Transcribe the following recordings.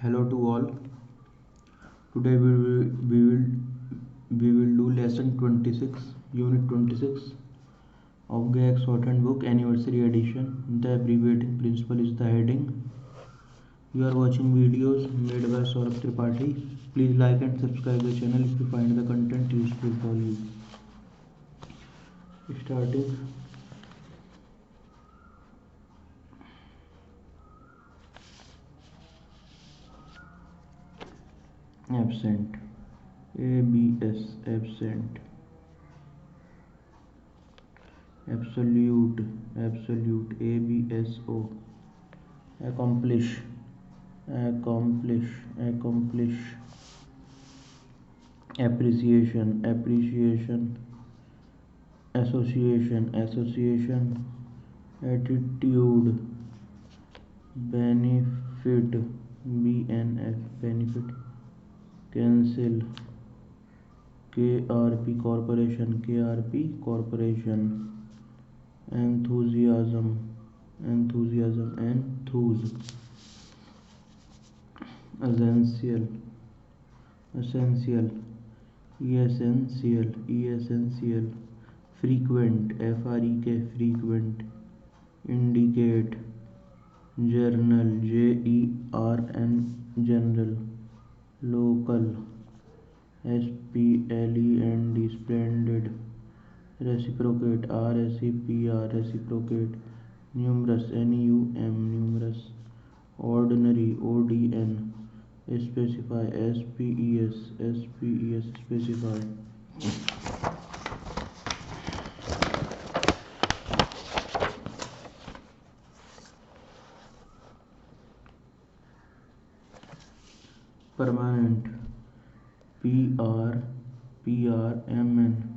Hello to all. Today we will do lesson 26, unit 26 of Gregg Shorthand book, anniversary edition. The abbreviating principle is the heading. You are watching videos made by Saurabh Tripathi. Please like and subscribe the channel if you find the content useful for you. Starting. Absent. ABS, absent. Absolute, ABSO. Accomplish, appreciation, association, attitude, benefit, BNF, benefit, cancel, KRP, corporation, enthusiasm, enthuse, essential, essential, frequent, frequent, indicate, journal, general, local, SPLEND, splendid, reciprocate, reciprocate, numerous, numerous, ordinary, ODN, specify, SPES, specify. Permanent, PRMN,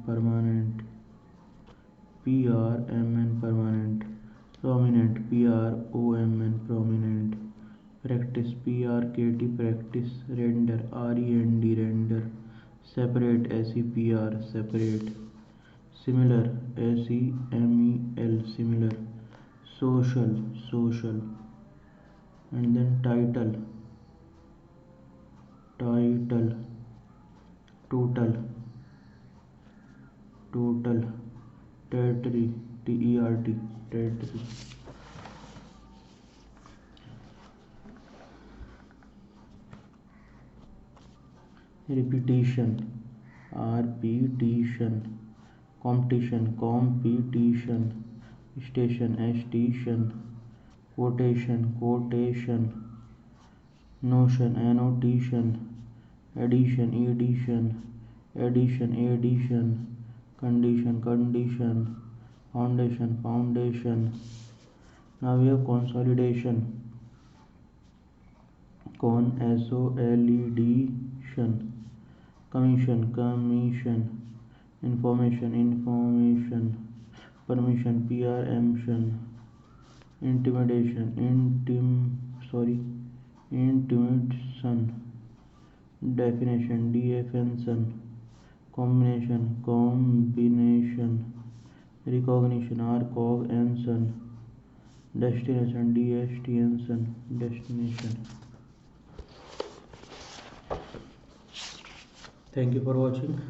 permanent, permanent, prominent, PROMN, prominent, practice, PRKT, practice, render, render, separate, separate, similar, SEMEL, similar, social, and then title, total, territory, TERT, territory. Repetition, competition, station, quotation, notion, annotation, addition, condition, foundation. Now we have consolidation, consolidation, commission, information, permission, permission, intimidation, intimidation, definition, definition, combination, recognition, recognition, destination, destination. Thank you for watching.